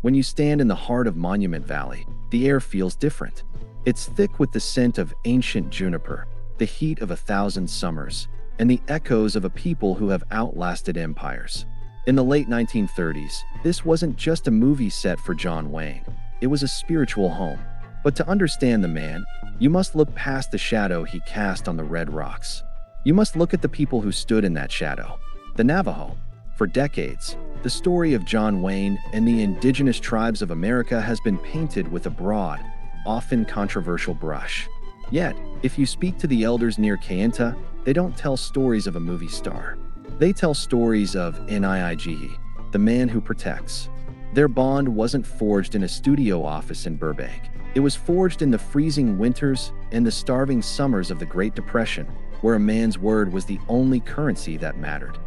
When you stand in the heart of Monument Valley, the air feels different. It's thick with the scent of ancient juniper, the heat of 1,000 summers, and the echoes of a people who have outlasted empires. In the late 1930s, this wasn't just a movie set for John Wayne. It was a spiritual home. But to understand the man, you must look past the shadow he cast on the red rocks. You must look at the people who stood in that shadow. The Navajo. For decades, the story of John Wayne and the indigenous tribes of America has been painted with a broad, often controversial brush. Yet, if you speak to the elders near Kayenta, they don't tell stories of a movie star. They tell stories of Niige, the man who protects. Their bond wasn't forged in a studio office in Burbank. It was forged in the freezing winters and the starving summers of the Great Depression, where a man's word was the only currency that mattered.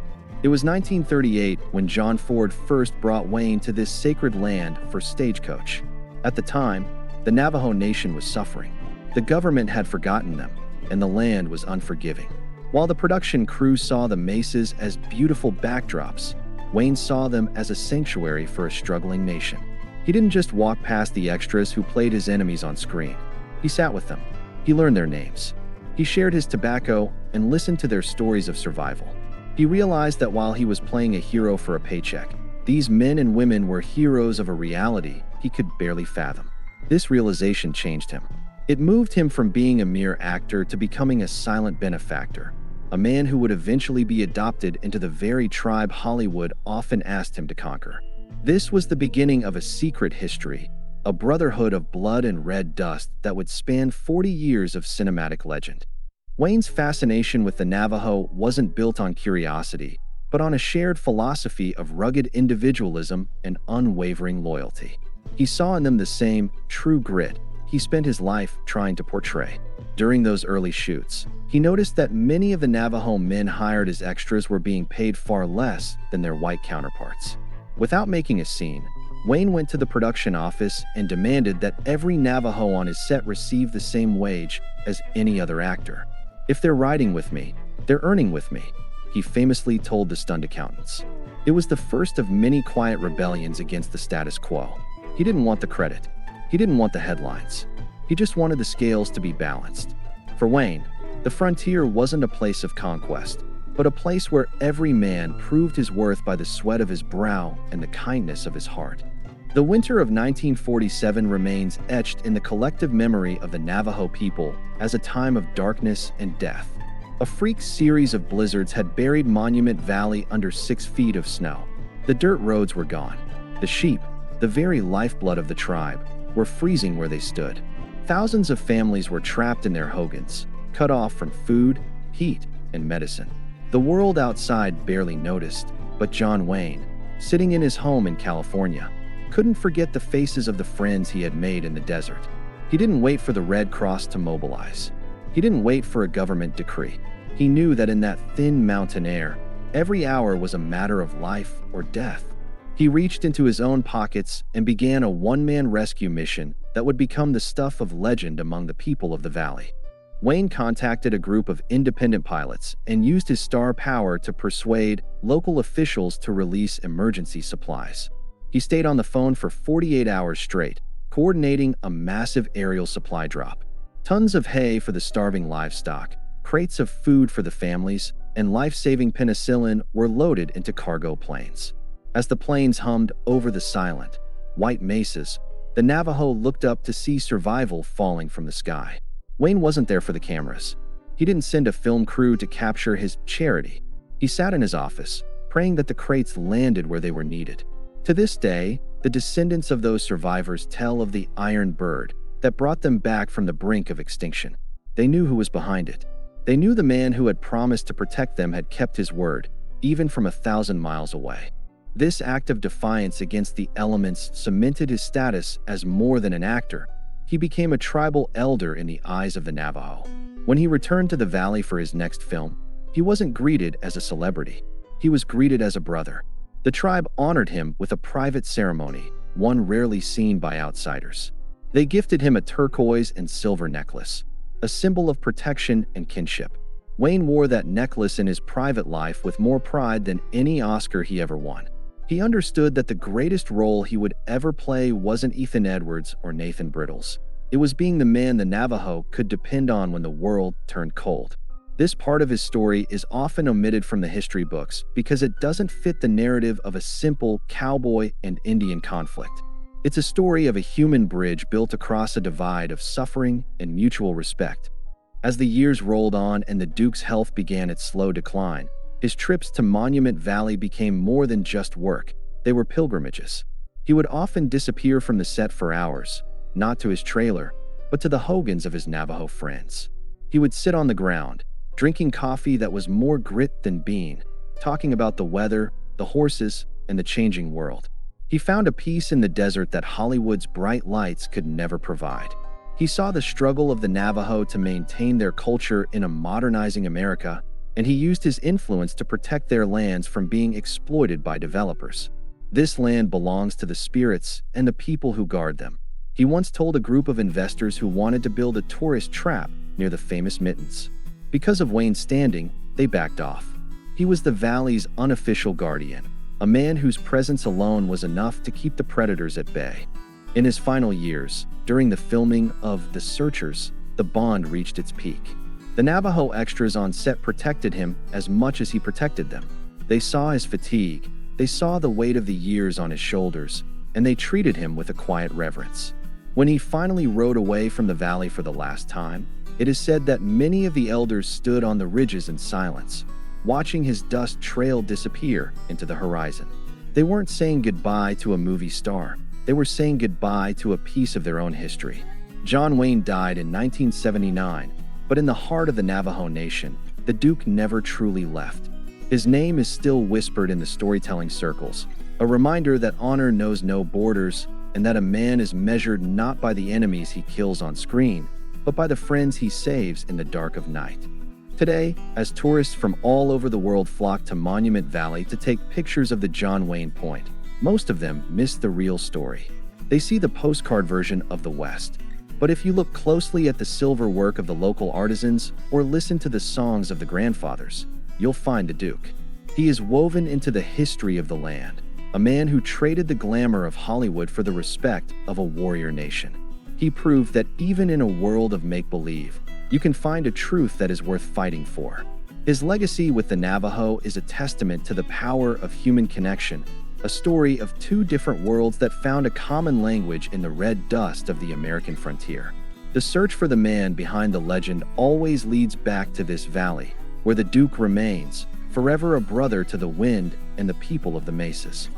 It was 1938 when John Ford first brought Wayne to this sacred land for Stagecoach. At the time, the Navajo Nation was suffering. The government had forgotten them, and the land was unforgiving. While the production crew saw the mesas as beautiful backdrops, Wayne saw them as a sanctuary for a struggling nation. He didn't just walk past the extras who played his enemies on screen. He sat with them. He learned their names. He shared his tobacco and listened to their stories of survival. He realized that while he was playing a hero for a paycheck, these men and women were heroes of a reality he could barely fathom. This realization changed him. It moved him from being a mere actor to becoming a silent benefactor, a man who would eventually be adopted into the very tribe Hollywood often asked him to conquer. This was the beginning of a secret history, a brotherhood of blood and red dust that would span 40 years of cinematic legend. Wayne's fascination with the Navajo wasn't built on curiosity, but on a shared philosophy of rugged individualism and unwavering loyalty. He saw in them the same true grit he spent his life trying to portray. During those early shoots, he noticed that many of the Navajo men hired as extras were being paid far less than their white counterparts. Without making a scene, Wayne went to the production office and demanded that every Navajo on his set receive the same wage as any other actor. "If they're riding with me, they're earning with me," he famously told the stunt accountants. It was the first of many quiet rebellions against the status quo. He didn't want the credit. He didn't want the headlines. He just wanted the scales to be balanced. For Wayne, the frontier wasn't a place of conquest, but a place where every man proved his worth by the sweat of his brow and the kindness of his heart. The winter of 1947 remains etched in the collective memory of the Navajo people as a time of darkness and death. A freak series of blizzards had buried Monument Valley under 6 feet of snow. The dirt roads were gone. The sheep, the very lifeblood of the tribe, were freezing where they stood. Thousands of families were trapped in their hogans, cut off from food, heat, and medicine. The world outside barely noticed, but John Wayne, sitting in his home in California, couldn't forget the faces of the friends he had made in the desert. He didn't wait for the Red Cross to mobilize. He didn't wait for a government decree. He knew that in that thin mountain air, every hour was a matter of life or death. He reached into his own pockets and began a one-man rescue mission that would become the stuff of legend among the people of the valley. Wayne contacted a group of independent pilots and used his star power to persuade local officials to release emergency supplies. He stayed on the phone for 48 hours straight, coordinating a massive aerial supply drop. Tons of hay for the starving livestock, crates of food for the families, and life-saving penicillin were loaded into cargo planes. As the planes hummed over the silent, white mesas, the Navajo looked up to see survival falling from the sky. Wayne wasn't there for the cameras. He didn't send a film crew to capture his charity. He sat in his office, praying that the crates landed where they were needed. To this day, the descendants of those survivors tell of the iron bird that brought them back from the brink of extinction. They knew who was behind it. They knew the man who had promised to protect them had kept his word, even from 1,000 miles away. This act of defiance against the elements cemented his status as more than an actor. He became a tribal elder in the eyes of the Navajo. When he returned to the valley for his next film, he wasn't greeted as a celebrity. He was greeted as a brother. The tribe honored him with a private ceremony, one rarely seen by outsiders. They gifted him a turquoise and silver necklace, a symbol of protection and kinship. Wayne wore that necklace in his private life with more pride than any Oscar he ever won. He understood that the greatest role he would ever play wasn't Ethan Edwards or Nathan Brittles. It was being the man the Navajo could depend on when the world turned cold. This part of his story is often omitted from the history books because it doesn't fit the narrative of a simple cowboy and Indian conflict. It's a story of a human bridge built across a divide of suffering and mutual respect. As the years rolled on and the Duke's health began its slow decline, his trips to Monument Valley became more than just work. They were pilgrimages. He would often disappear from the set for hours, not to his trailer, but to the hogans of his Navajo friends. He would sit on the ground, drinking coffee that was more grit than bean, talking about the weather, the horses, and the changing world. He found a peace in the desert that Hollywood's bright lights could never provide. He saw the struggle of the Navajo to maintain their culture in a modernizing America, and he used his influence to protect their lands from being exploited by developers. This land belongs to the spirits and the people who guard them. He once told a group of investors who wanted to build a tourist trap near the famous Mittens. Because of Wayne's standing, they backed off. He was the valley's unofficial guardian, a man whose presence alone was enough to keep the predators at bay. In his final years, during the filming of The Searchers, the bond reached its peak. The Navajo extras on set protected him as much as he protected them. They saw his fatigue, they saw the weight of the years on his shoulders, and they treated him with a quiet reverence. When he finally rode away from the valley for the last time, it is said that many of the elders stood on the ridges in silence, watching his dust trail disappear into the horizon. They weren't saying goodbye to a movie star. They were saying goodbye to a piece of their own history. John Wayne died in 1979, but in the heart of the Navajo Nation, the Duke never truly left. His name is still whispered in the storytelling circles, a reminder that honor knows no borders and that a man is measured not by the enemies he kills on screen, but by the friends he saves in the dark of night. Today, as tourists from all over the world flock to Monument Valley to take pictures of the John Wayne Point, most of them miss the real story. They see the postcard version of the West. But if you look closely at the silver work of the local artisans or listen to the songs of the grandfathers, you'll find the Duke. He is woven into the history of the land, a man who traded the glamour of Hollywood for the respect of a warrior nation. He proved that even in a world of make-believe, you can find a truth that is worth fighting for. His legacy with the Navajo is a testament to the power of human connection, a story of two different worlds that found a common language in the red dust of the American frontier. The search for the man behind the legend always leads back to this valley, where the Duke remains, forever a brother to the wind and the people of the mesas.